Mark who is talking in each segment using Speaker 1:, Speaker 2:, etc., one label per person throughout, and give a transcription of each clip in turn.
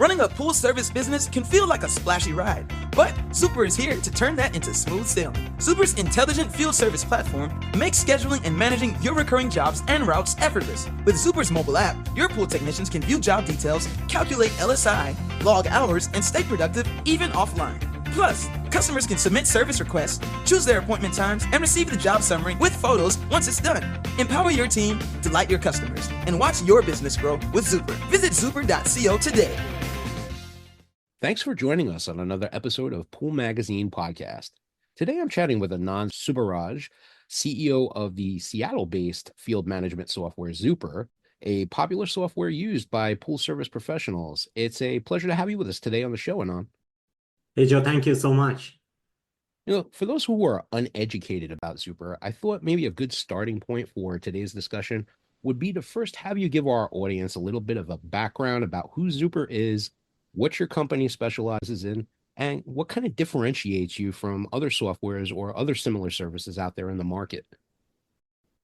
Speaker 1: Running a pool service business can feel like a splashy ride, but Zuper is here to turn that into smooth sailing. Zuper's intelligent field service platform makes scheduling and managing your recurring jobs and routes effortless. With Zuper's mobile app, your pool technicians can view job details, calculate LSI, log hours, and stay productive even offline. Plus, customers can submit service requests, choose their appointment times, and receive the job summary with photos once it's done. Empower your team, delight your customers, and watch your business grow with Zuper. Visit zuper.co today.
Speaker 2: Thanks for joining us on another episode of Pool Magazine Podcast. Today I'm chatting with Anand Subbaraj, CEO of the Seattle-based field management software Zuper, a popular software used by pool service professionals. It's a pleasure to have you with us today on the show, Anand.
Speaker 3: Hey, Joe, thank you so much.
Speaker 2: For those who are uneducated about Zuper, I thought maybe a good starting point for today's discussion would be to first have you give our audience a little bit of a background about who Zuper is, what your company specializes in, and what kind of differentiates you from other softwares or other similar services out there in the market.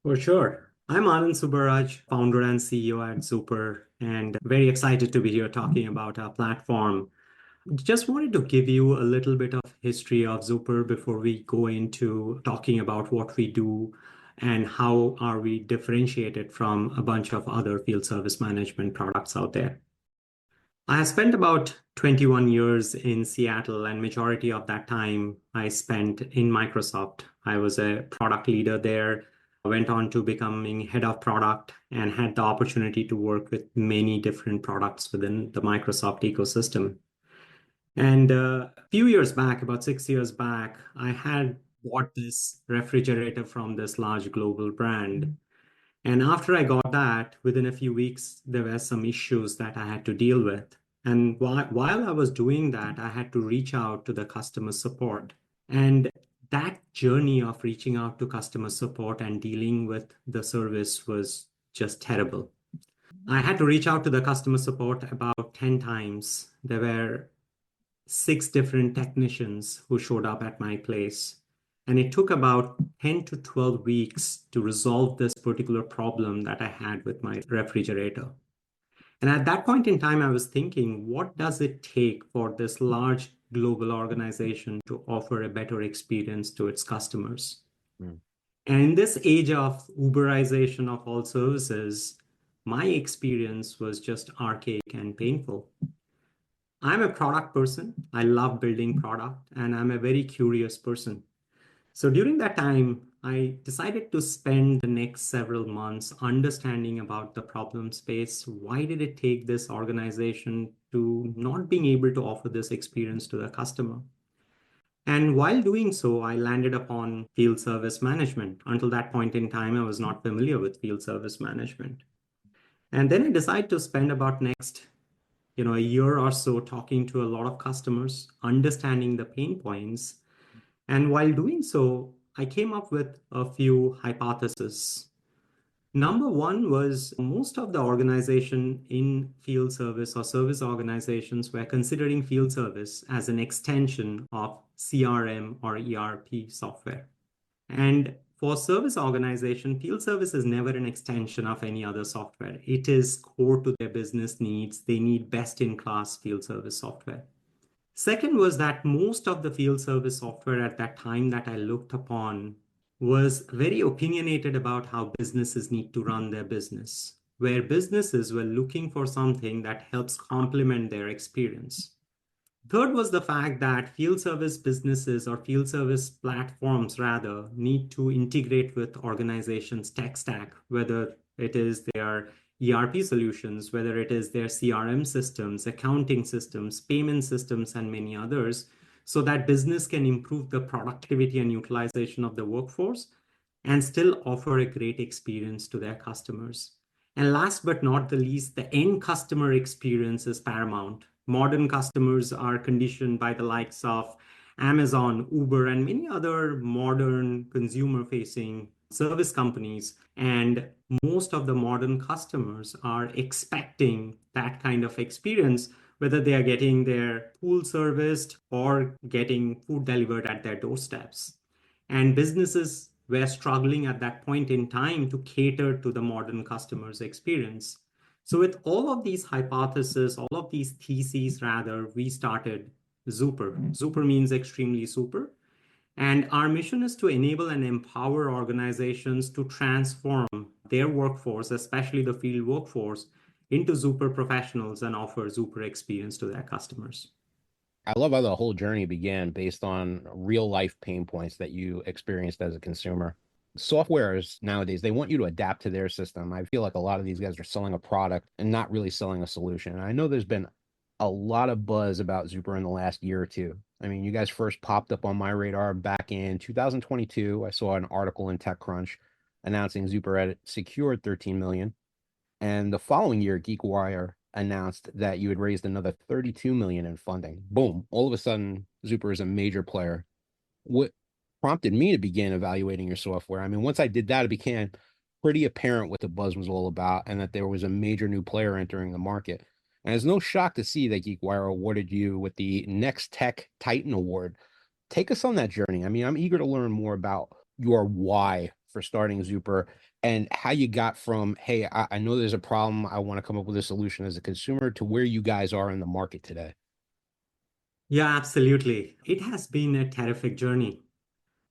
Speaker 3: For sure. I'm Anand Subbaraj, founder and CEO at Zuper, and very excited to be here talking about our platform. Just wanted to give you a little bit of history of Zuper before we go into talking about what we do and how are we differentiated from a bunch of other field service management products out there. I spent about 21 years in Seattle, and majority of that time I spent in Microsoft. I was a product leader there, went on to becoming head of product, and had the opportunity to work with many different products within the Microsoft ecosystem. And a few years back, about 6 years back, I had bought this refrigerator from this large global brand. And after I got that, within a few weeks, there were some issues that I had to deal with. And while I was doing that, I had to reach out to the customer support. And that journey of reaching out to customer support and dealing with the service was just terrible. I had to reach out to the customer support about 10 times. There were 6 different technicians who showed up at my place. And it took about 10 to 12 weeks to resolve this particular problem that I had with my refrigerator. And at that point in time, I was thinking, what does it take for this large global organization to offer a better experience to its customers? And in this age of Uberization of all services, my experience was just archaic and painful. I'm a product person. I love building product, and I'm a very curious person. So during that time, I decided to spend the next several months understanding about the problem space. Why did it take this organization to not being able to offer this experience to the customer? And while doing so, I landed upon field service management. Until that point in time, I was not familiar with field service management. And then I decided to spend about next a year or so talking to a lot of customers, understanding the pain points. And while doing so, I came up with a few hypotheses. Number one was most of the organization in field service or service organizations were considering field service as an extension of CRM or ERP software. And for service organization, field service is never an extension of any other software. It is core to their business needs. They need best-in-class field service software. Second was that most of the field service software at that time that I looked upon was very opinionated about how businesses need to run their business, where businesses were looking for something that helps complement their experience. Third was the fact that field service businesses or field service platforms rather need to integrate with organizations' tech stack, whether it is their ERP solutions, whether it is their CRM systems, accounting systems, payment systems, and many others, so that business can improve the productivity and utilization of the workforce and still offer a great experience to their customers. And last but not the least, the end customer experience is paramount. Modern customers are conditioned by the likes of Amazon, Uber, and many other modern consumer-facing service companies. And most of the modern customers are expecting that kind of experience, whether they are getting their pool serviced or getting food delivered at their doorsteps. And businesses were struggling at that point in time to cater to the modern customer's experience. So with all of these hypotheses, all of these theses rather, we started Zuper. Zuper means extremely super. And our mission is to enable and empower organizations to transform their workforce, especially the field workforce, into Zuper professionals and offer Zuper experience to their customers.
Speaker 2: I love how the whole journey began based on real life pain points that you experienced as a consumer. Softwares nowadays, they want you to adapt to their system. I feel like a lot of these guys are selling a product and not really selling a solution. And I know there's been a lot of buzz about Zuper in the last year or two. I mean, you guys first popped up on my radar back in 2022. I saw an article in TechCrunch announcing Zuper had secured 13 million. And the following year, GeekWire announced that you had raised another 32 million in funding. Boom. All of a sudden, Zuper is a major player. What prompted me to begin evaluating your software? I mean, once I did that, it became pretty apparent what the buzz was all about and that there was a major new player entering the market. And it's no shock to see that GeekWire awarded you with the Next Tech Titan Award. Take us on that journey. I mean, I'm eager to learn more about your why for starting Zuper and how you got from, hey, I know there's a problem, I want to come up with a solution as a consumer, to where you guys are in the market today.
Speaker 3: Yeah, absolutely. It has been a terrific journey.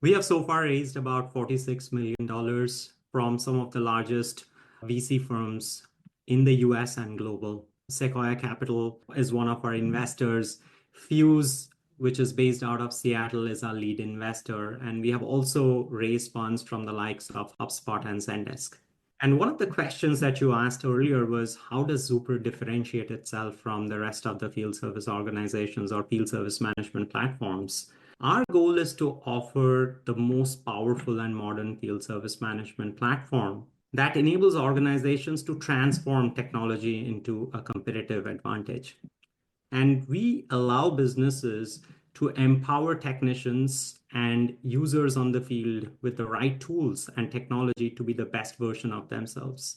Speaker 3: We have so far raised about $46 million from some of the largest VC firms in the US and global. Sequoia Capital is one of our investors. Fuse, which is based out of Seattle, is our lead investor. And we have also raised funds from the likes of HubSpot and Zendesk. And one of the questions that you asked earlier was, how does Zuper differentiate itself from the rest of the field service organizations or field service management platforms? Our goal is to offer the most powerful and modern field service management platform that enables organizations to transform technology into a competitive advantage. And we allow businesses to empower technicians and users on the field with the right tools and technology to be the best version of themselves.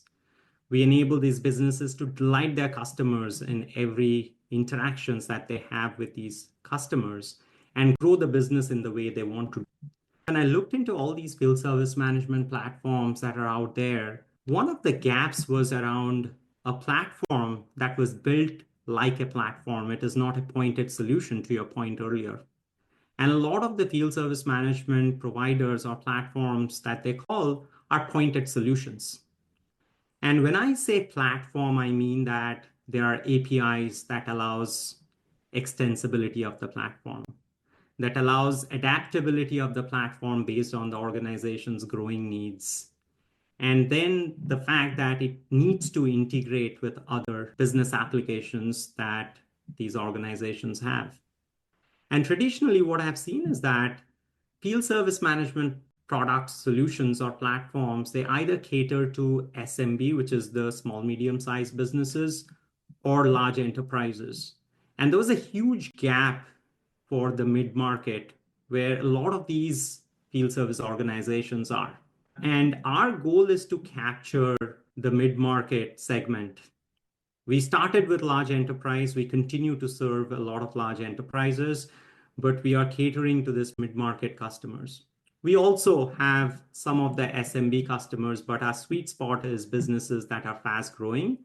Speaker 3: We enable these businesses to delight their customers in every interactions that they have with these customers and grow the business in the way they want to. And I looked into all these field service management platforms that are out there. One of the gaps was around a platform that was built like a platform. It is not a pointed solution, to your point earlier. And a lot of the field service management providers or platforms that they call are pointed solutions. And when I say platform, I mean that there are APIs that allows extensibility of the platform, that allows adaptability of the platform based on the organization's growing needs. And then the fact that it needs to integrate with other business applications that these organizations have. And traditionally, what I've seen is that field service management products, solutions, or platforms, they either cater to SMB, which is the small, medium-sized businesses, or large enterprises. And there was a huge gap for the mid-market where a lot of these field service organizations are. And our goal is to capture the mid-market segment. We started with large enterprise. We continue to serve a lot of large enterprises, but we are catering to this mid-market customers. We also have some of the SMB customers, but our sweet spot is businesses that are fast growing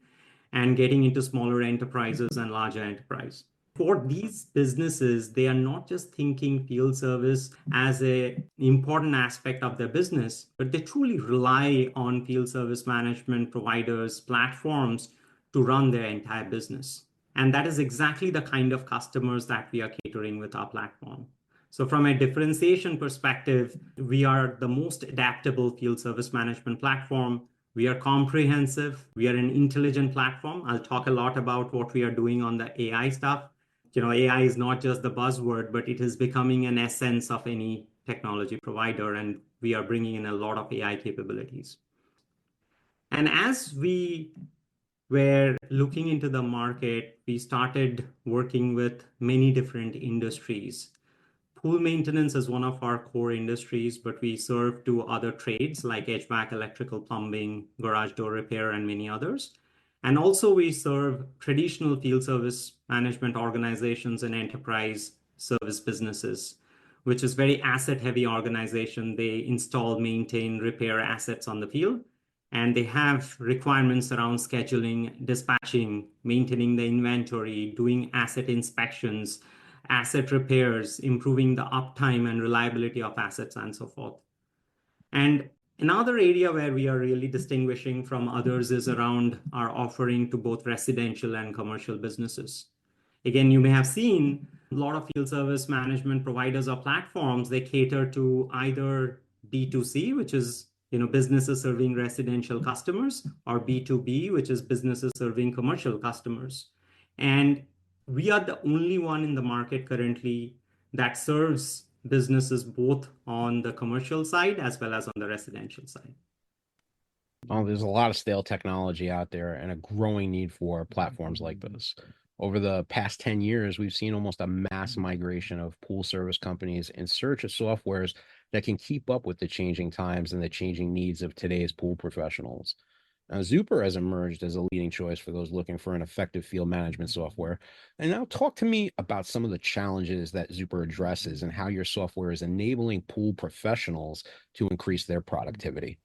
Speaker 3: and getting into smaller enterprises and larger enterprise. For these businesses, they are not just thinking field service as an important aspect of their business, but they truly rely on field service management providers, platforms to run their entire business. And that is exactly the kind of customers that we are catering with our platform. So from a differentiation perspective, we are the most adaptable field service management platform. We are comprehensive. We are an intelligent platform. I'll talk a lot about what we are doing on the AI stuff. AI is not just the buzzword, but it is becoming an essence of any technology provider, and we are bringing in a lot of AI capabilities. And as we were looking into the market, we started working with many different industries. Pool maintenance is one of our core industries, but we serve to other trades like HVAC, electrical, plumbing, garage door repair, and many others. And also we serve traditional field service management organizations and enterprise service businesses, which is very asset heavy organization. They install, maintain, repair assets on the field. and they have requirements around scheduling, dispatching, maintaining the inventory, doing asset inspections, asset repairs, improving the uptime and reliability of assets, and so forth. And another area where we are really distinguishing from others is around our offering to both residential and commercial businesses. Again, you may have seen a lot of field service management providers or platforms, they cater to either B2C, which is businesses serving residential customers, or B2B, which is businesses serving commercial customers. And we are the only one in the market currently that serves businesses both on the commercial side as well as on the residential side.
Speaker 2: Oh, there's a lot of stale technology out there and a growing need for platforms like this. Over the past 10 years, we've seen almost a mass migration of pool service companies in search of softwares that can keep up with the changing times and the changing needs of today's pool professionals. Now, Zuper has emerged as a leading choice for those looking for an effective field management software. And now talk to me about some of the challenges that Zuper addresses and how your software is enabling pool professionals to increase their productivity.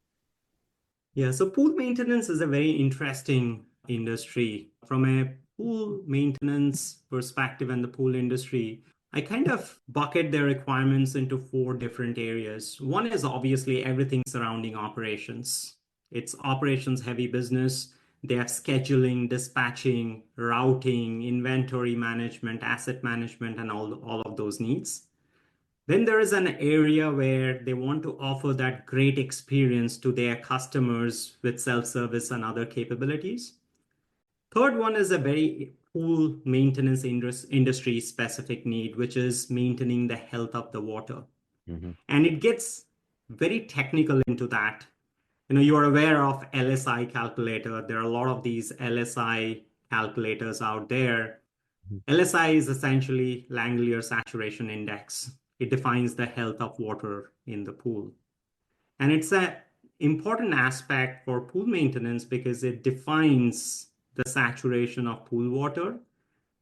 Speaker 3: Yeah, so pool maintenance is a very interesting industry. From a pool maintenance perspective and the pool industry, I kind of bucket their requirements into 4 different areas. One is obviously everything surrounding operations. It's operations heavy business. They have scheduling, dispatching, routing, inventory management, asset management, and all of those needs. Then there is an area where they want to offer that great experience to their customers with self-service and other capabilities. Third one is a very pool maintenance industry specific need, which is maintaining the health of the water. Mm-hmm. And it gets very technical into that. You are aware of LSI calculator. There are a lot of these LSI calculators out there. Mm-hmm. LSI is essentially Langmuir Saturation Index. It defines the health of water in the pool. And it's an important aspect for pool maintenance because it defines the saturation of pool water,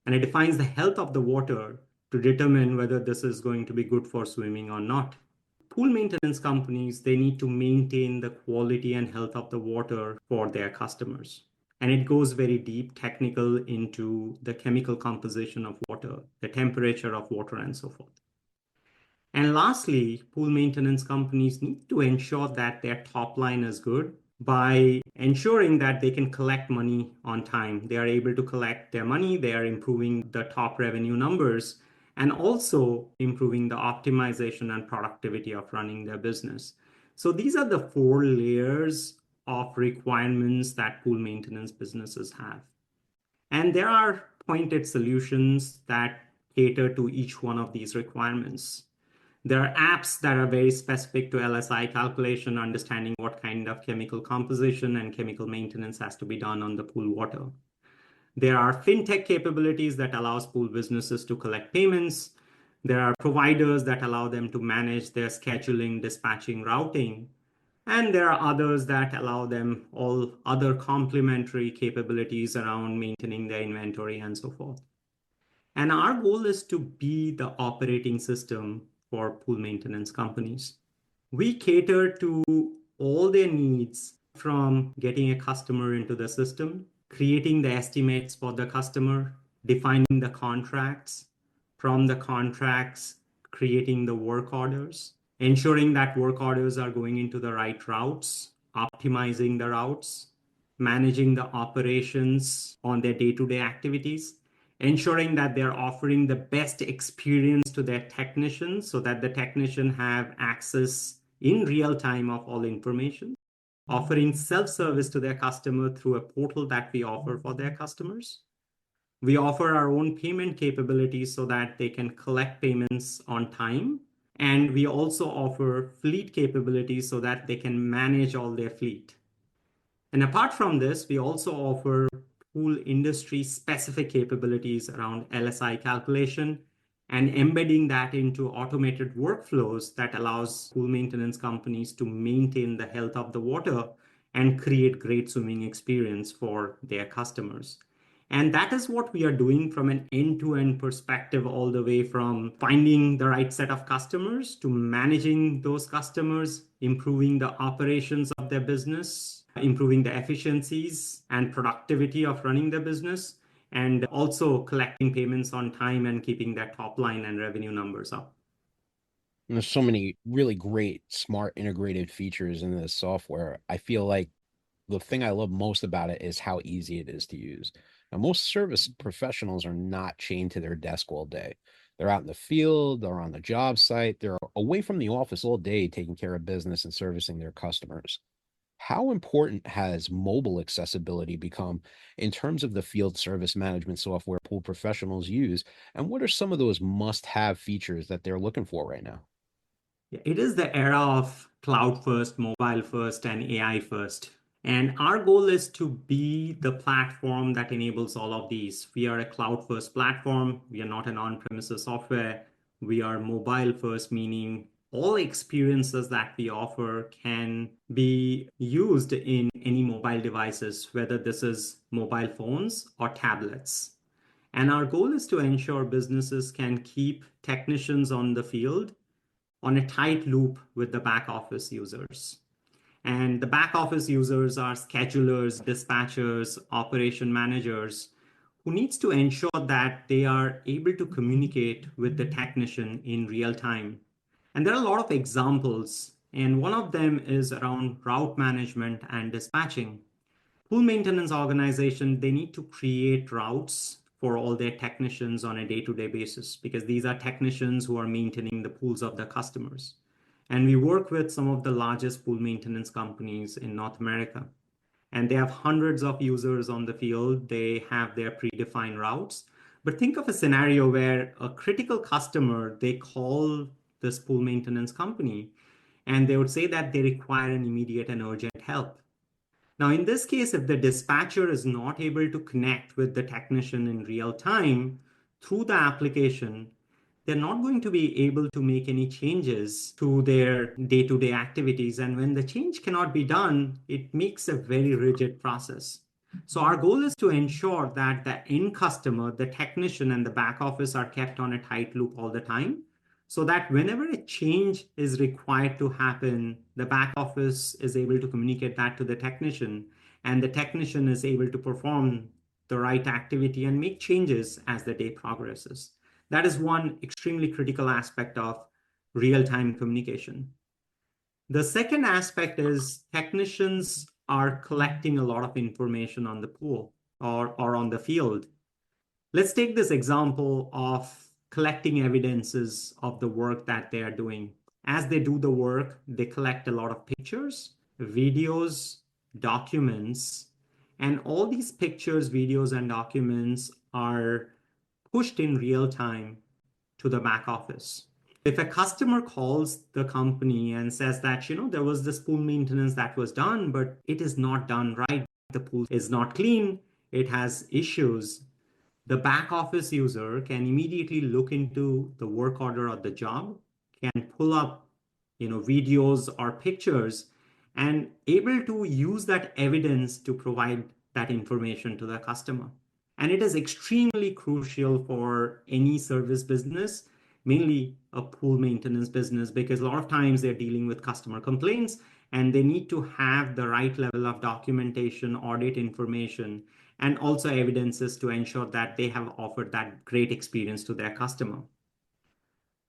Speaker 3: and it defines the health of the water to determine whether this is going to be good for swimming or not. Pool maintenance companies, they need to maintain the quality and health of the water for their customers. And it goes very deep, technical into the chemical composition of water, the temperature of water, and so forth. And lastly, pool maintenance companies need to ensure that their top line is good by ensuring that they can collect money on time. They are able to collect their money, they are improving the top revenue numbers, and also improving the optimization and productivity of running their business. So these are the 4 layers of requirements that pool maintenance businesses have. And there are pointed solutions that cater to each one of these requirements. There are apps that are very specific to LSI calculation, understanding what kind of chemical composition and chemical maintenance has to be done on the pool water. There are fintech capabilities that allows pool businesses to collect payments. There are providers that allow them to manage their scheduling, dispatching, routing. And there are others that allow them all other complementary capabilities around maintaining their inventory and so forth. And our goal is to be the operating system for pool maintenance companies. We cater to all their needs, from getting a customer into the system, creating the estimates for the customer, defining the contracts, from the contracts, creating the work orders, ensuring that work orders are going into the right routes, optimizing the routes, managing the operations on their day-to-day activities, ensuring that they're offering the best experience to their technicians so that the technician have access in real time of all information, offering self-service to their customer through a portal that we offer for their customers. We offer our own payment capabilities so that they can collect payments on time. And we also offer fleet capabilities so that they can manage all their fleet. And apart from this, we also offer pool industry specific capabilities around LSI calculation and embedding that into automated workflows that allows pool maintenance companies to maintain the health of the water and create great swimming experience for their customers. And that is what we are doing from an end-to-end perspective, all the way from finding the right set of customers to managing those customers, improving the operations of their business, improving the efficiencies and productivity of running the business, and also collecting payments on time and keeping that top line and revenue numbers up.
Speaker 2: And there's so many really great, smart, integrated features in this software. I feel like the thing I love most about it is how easy it is to use. Now, most service professionals are not chained to their desk all day. They're out in the field, they're on the job site, they're away from the office all day taking care of business and servicing their customers. How important has mobile accessibility become in terms of the field service management software pool professionals use? And what are some of those must-have features that they're looking for right now?
Speaker 3: It is the era of cloud first, mobile first, and AI first. And our goal is to be the platform that enables all of these. We are a cloud first platform. We are not an on-premises software. We are mobile first, meaning all experiences that we offer can be used in any mobile devices, whether this is mobile phones or tablets. And our goal is to ensure businesses can keep technicians on the field on a tight loop with the back office users. And the back office users are schedulers, dispatchers, operation managers who needs to ensure that they are able to communicate with the technician in real time. And there are a lot of examples, and one of them is around route management and dispatching. Pool maintenance organization, they need to create routes for all their technicians on a day-to-day basis, because these are technicians who are maintaining the pools of their customers. And we work with some of the largest pool maintenance companies in North America. And they have hundreds of users on the field. They have their predefined routes. But think of a scenario where a critical customer, they call this pool maintenance company, and they would say that they require an immediate and urgent help. Now, in this case, if the dispatcher is not able to connect with the technician in real time through the application, they're not going to be able to make any changes to their day-to-day activities. And when the change cannot be done, it makes a very rigid process. So our goal is to ensure that the end customer, the technician, and the back office are kept on a tight loop all the time, so that whenever a change is required to happen, the back office is able to communicate that to the technician, and the technician is able to perform the right activity and make changes as the day progresses. That is one extremely critical aspect of real-time communication. The second aspect is technicians are collecting a lot of information on the pool or on the field. Let's take this example of collecting evidences of the work that they are doing. As they do the work, they collect a lot of pictures, videos, documents, and all these pictures, videos, and documents are pushed in real time to the back office. If a customer calls the company and says that, there was this pool maintenance that was done, but it is not done right, the pool is not clean, it has issues, the back office user can immediately look into the work order of the job, can pull up, videos or pictures, and able to use that evidence to provide that information to the customer. And it is extremely crucial for any service business, mainly a pool maintenance business, because a lot of times they're dealing with customer complaints and they need to have the right level of documentation, audit information, and also evidences to ensure that they have offered that great experience to their customer.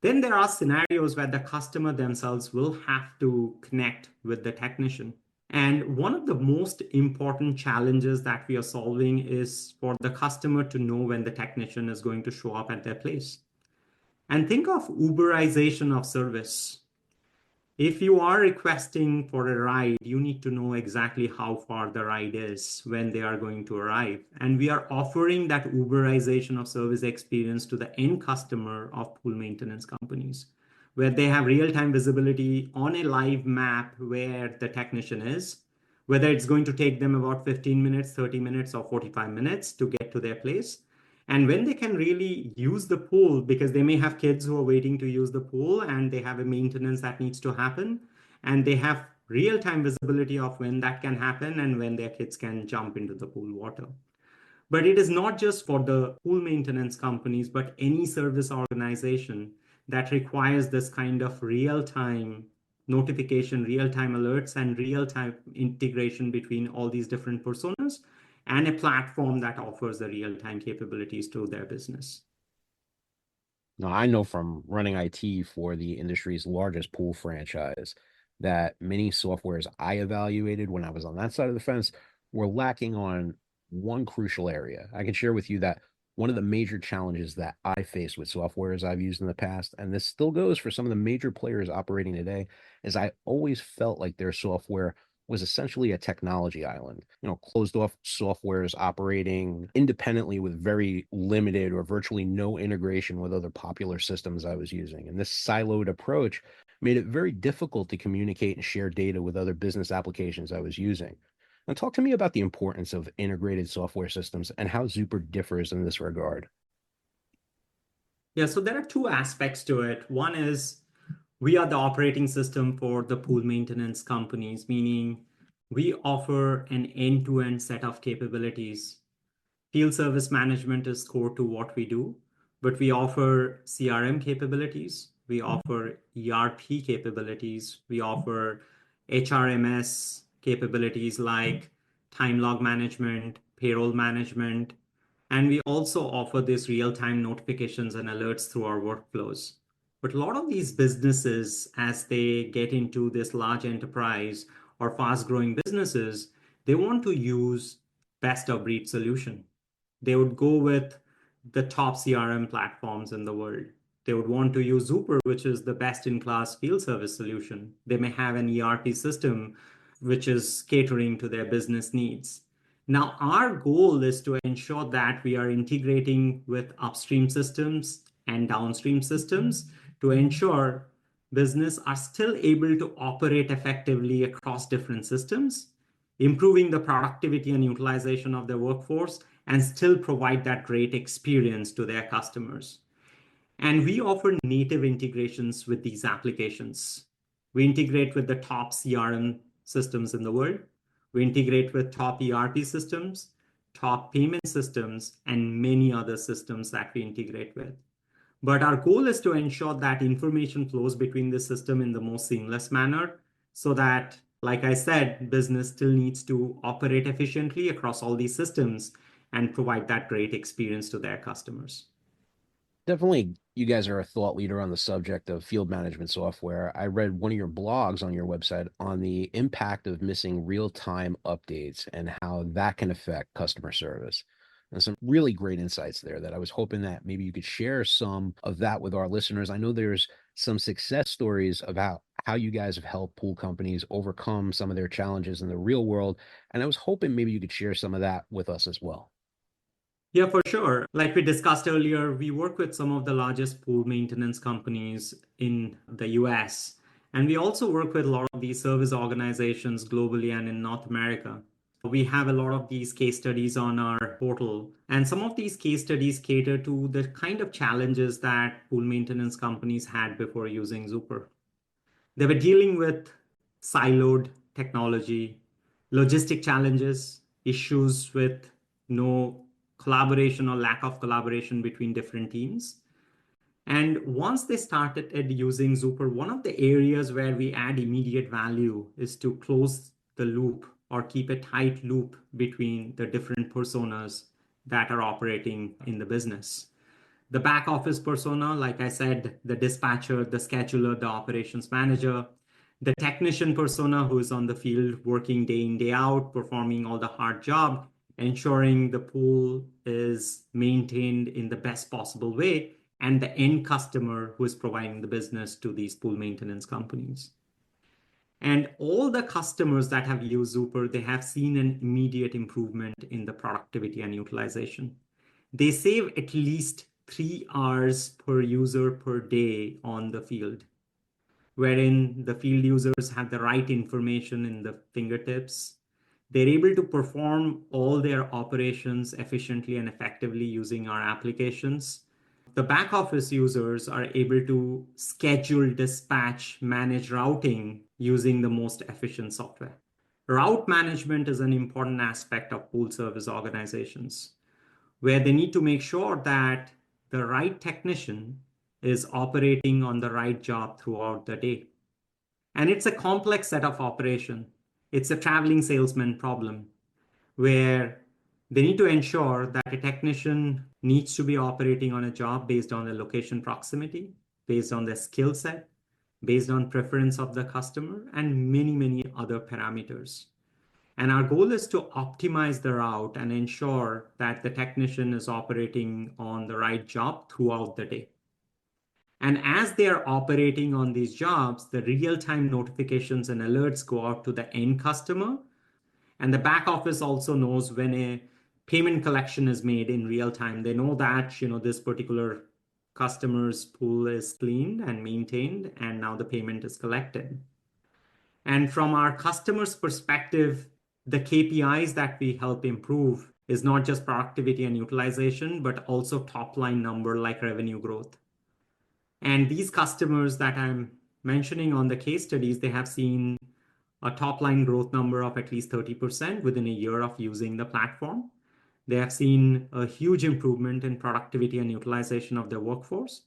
Speaker 3: Then there are scenarios where the customer themselves will have to connect with the technician. And one of the most important challenges that we are solving is for the customer to know when the technician is going to show up at their place. And think of Uberization of service. If you are requesting for a ride, you need to know exactly how far the ride is when they are going to arrive. And we are offering that Uberization of service experience to the end customer of pool maintenance companies, where they have real-time visibility on a live map where the technician is, whether it's going to take them about 15 minutes, 30 minutes, or 45 minutes to get to their place. And when they can really use the pool, because they may have kids who are waiting to use the pool and they have a maintenance that needs to happen, and they have real-time visibility of when that can happen and when their kids can jump into the pool water. But it is not just for the pool maintenance companies, but any service organization that requires this kind of real-time notification, real-time alerts, and real-time integration between all these different personas, and a platform that offers the real-time capabilities to their business.
Speaker 2: Now, I know from running IT for the industry's largest pool franchise that many softwares I evaluated when I was on that side of the fence were lacking on one crucial area. I can share with you that one of the major challenges that I face with softwares I've used in the past, and this still goes for some of the major players operating today, is I always felt like their software was essentially a technology island, closed off softwares operating independently with very limited or virtually no integration with other popular systems I was using. And this siloed approach made it very difficult to communicate and share data with other business applications I was using. Now, talk to me about the importance of integrated software systems and how Zuper differs in this regard.
Speaker 3: Yeah, so there are two aspects to it. One is we are the operating system for the pool maintenance companies, meaning we offer an end-to-end set of capabilities. Field service management is core to what we do, but we offer CRM capabilities, we offer ERP capabilities, we offer HRMS capabilities like time log management, payroll management, and we also offer these real-time notifications and alerts through our workflows. But a lot of these businesses, as they get into this large enterprise or fast-growing businesses, they want to use best of breed solution. They would go with the top CRM platforms in the world. They would want to use Zuper, which is the best in class field service solution. They may have an ERP system which is catering to their business needs. Now, our goal is to ensure that we are integrating with upstream systems and downstream systems to ensure business are still able to operate effectively across different systems, improving the productivity and utilization of their workforce, and still provide that great experience to their customers. And we offer native integrations with these applications. We integrate with the top CRM systems in the world. We integrate with top ERP systems, top payment systems, and many other systems that we integrate with. But our goal is to ensure that information flows between the system in the most seamless manner so that, like I said, business still needs to operate efficiently across all these systems and provide that great experience to their customers.
Speaker 2: Definitely, you guys are a thought leader on the subject of field management software. I read one of your blogs on your website on the impact of missing real-time updates and how that can affect customer service. And some really great insights there that I was hoping that maybe you could share some of that with our listeners. I know there's some success stories about how you guys have helped pool companies overcome some of their challenges in the real world. And I was hoping maybe you could share some of that with us as well.
Speaker 3: Yeah, for sure. Like we discussed earlier, we work with some of the largest pool maintenance companies in the US. And we also work with a lot of these service organizations globally and in North America. We have a lot of these case studies on our portal. And some of these case studies cater to the kind of challenges that pool maintenance companies had before using Zuper. They were dealing with siloed technology, logistic challenges, issues with no collaboration or lack of collaboration between different teams. And once they started using Zuper, one of the areas where we add immediate value is to close the loop or keep a tight loop between the different personas that are operating in the business. The back office persona, like I said, the dispatcher, the scheduler, the operations manager, the technician persona who is on the field working day in, day out, performing all the hard job, ensuring the pool is maintained in the best possible way, and the end customer who is providing the business to these pool maintenance companies. And all the customers that have used Zuper, they have seen an immediate improvement in the productivity and utilization. They save at least 3 hours per user per day on the field, wherein the field users have the right information in the fingertips. They're able to perform all their operations efficiently and effectively using our applications. The back office users are able to schedule, dispatch, manage routing using the most efficient software. Route management is an important aspect of pool service organizations, where they need to make sure that the right technician is operating on the right job throughout the day. And it's a complex set of operation. It's a traveling salesman problem where they need to ensure that a technician needs to be operating on a job based on the location proximity, based on the skill set, based on preference of the customer, and many, many other parameters. And our goal is to optimize the route and ensure that the technician is operating on the right job throughout the day. And as they are operating on these jobs, the real-time notifications and alerts go out to the end customer. And the back office also knows when a payment collection is made in real time. They know that, this particular customer's pool is cleaned and maintained, and now the payment is collected. And from our customer's perspective, the KPIs that we help improve is not just productivity and utilization, but also top line number like revenue growth. And these customers that I'm mentioning on the case studies, they have seen a top line growth number of at least 30% within a year of using the platform. They have seen a huge improvement in productivity and utilization of their workforce.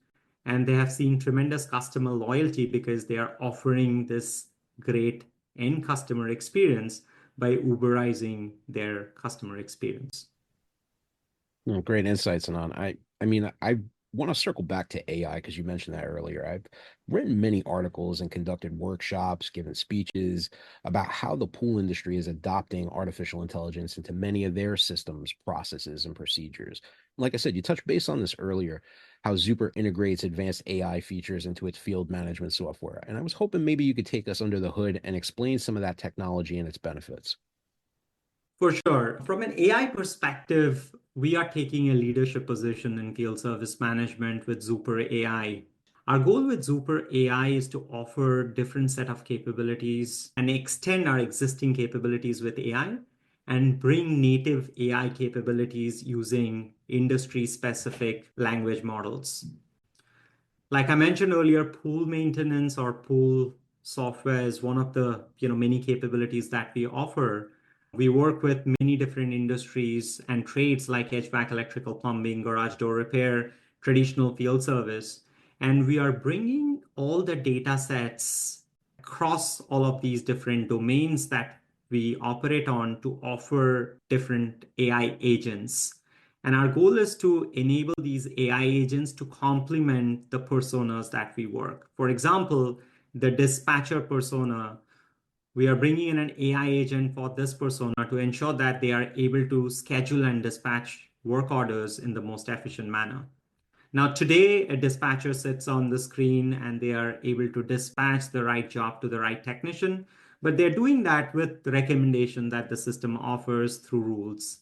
Speaker 3: And they have seen tremendous customer loyalty because they are offering this great end customer experience by Uberizing their customer experience.
Speaker 2: Great insights, Anand. I want to circle back to AI because you mentioned that earlier. I've written many articles and conducted workshops, given speeches about how the pool industry is adopting artificial intelligence into many of their systems, processes, and procedures. Like I said, you touched base on this earlier, how Zuper integrates advanced AI features into its field management software. And I was hoping maybe you could take us under the hood and explain some of that technology and its benefits.
Speaker 3: For sure. From an AI perspective, we are taking a leadership position in field service management with Zuper AI. Our goal with Zuper AI is to offer different set of capabilities and extend our existing capabilities with AI and bring native AI capabilities using industry-specific language models. Like I mentioned earlier, pool maintenance or pool software is one of the many capabilities that we offer. We work with many different industries and trades like HVAC, electrical, plumbing, garage door repair, traditional field service. And we are bringing all the data sets across all of these different domains that we operate on to offer different AI agents. And our goal is to enable these AI agents to complement the personas that we work. For example, the dispatcher persona, we are bringing in an AI agent for this persona to ensure that they are able to schedule and dispatch work orders in the most efficient manner. Now, today, a dispatcher sits on the screen and they are able to dispatch the right job to the right technician, but they're doing that with the recommendation that the system offers through rules.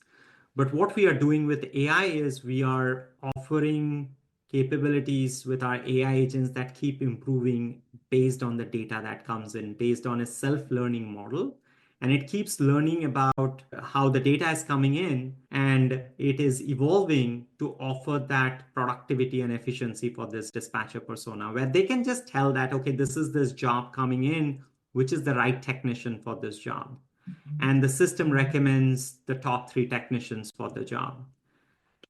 Speaker 3: But what we are doing with AI is we are offering capabilities with our AI agents that keep improving based on the data that comes in, based on a self-learning model. And it keeps learning about how the data is coming in, and it is evolving to offer that productivity and efficiency for this dispatcher persona, where they can just tell that, okay, this is this job coming in, which is the right technician for this job. And the system recommends the top 3 technicians for the job.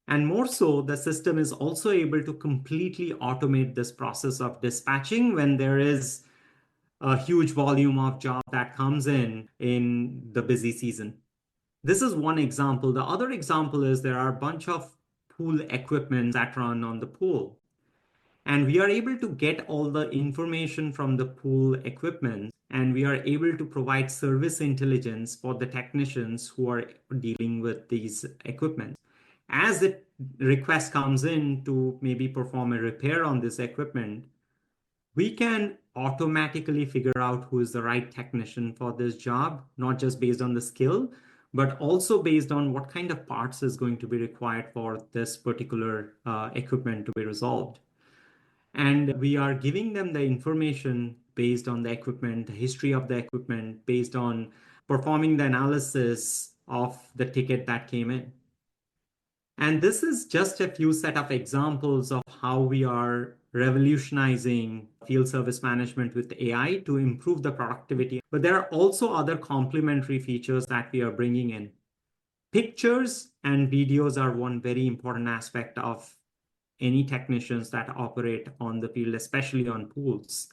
Speaker 3: And more so, the system is also able to completely automate this process of dispatching when there is a huge volume of job that comes in the busy season. This is one example. The other example is there are a bunch of pool equipment that run on the pool. And we are able to get all the information from the pool equipment, and we are able to provide service intelligence for the technicians who are dealing with these equipment. As the request comes in to maybe perform a repair on this equipment, we can automatically figure out who is the right technician for this job, not just based on the skill, but also based on what kind of parts is going to be required for this particular equipment to be resolved. And we are giving them the information based on the equipment, the history of the equipment, based on performing the analysis of the ticket that came in. And this is just a few set of examples of how we are revolutionizing field service management with AI to improve the productivity. But there are also other complementary features that we are bringing in. Pictures and videos are one very important aspect of any technicians that operate on the field, especially on pools.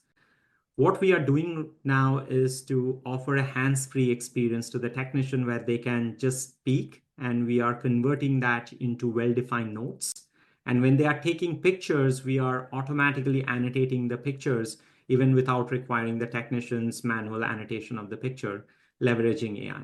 Speaker 3: What we are doing now is to offer a hands-free experience to the technician where they can just speak, and we are converting that into well-defined notes. And when they are taking pictures, we are automatically annotating the pictures even without requiring the technician's manual annotation of the picture, leveraging AI.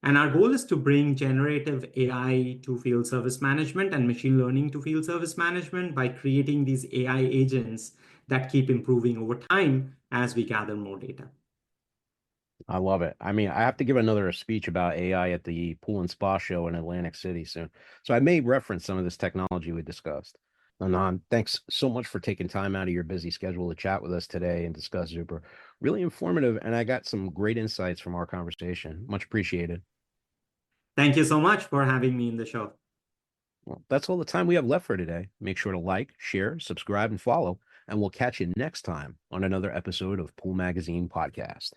Speaker 3: And our goal is to bring generative AI to field service management and machine learning to field service management by creating these AI agents that keep improving over time as we gather more data.
Speaker 2: I love it. I mean, I have to give another speech about AI at the Pool and Spa Show in Atlantic City soon. So I may reference some of this technology we discussed. Anand, thanks so much for taking time out of your busy schedule to chat with us today and discuss Zuper. Really informative, and I got some great insights from our conversation. Much appreciated.
Speaker 3: Thank you so much for having me in the show.
Speaker 2: Well, that's all the time we have left for today. Make sure to like, share, subscribe, and follow, and we'll catch you next time on another episode of Pool Magazine Podcast.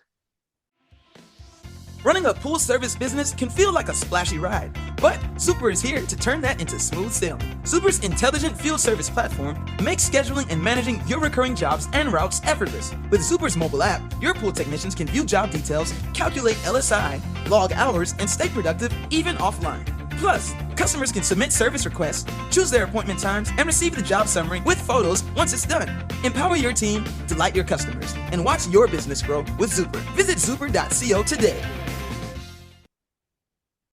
Speaker 1: Running a pool service business can feel like a splashy ride, but Zuper is here to turn that into smooth sailing. Zuper's intelligent field service platform makes scheduling and managing your recurring jobs and routes effortless. With Zuper's mobile app, your pool technicians can view job details, calculate LSI, log hours, and stay productive even offline. Plus, customers can submit service requests, choose their appointment times, and receive the job summary with photos once it's done. Empower your team, delight your customers, and watch your business grow with Zuper. Visit zuper.co today.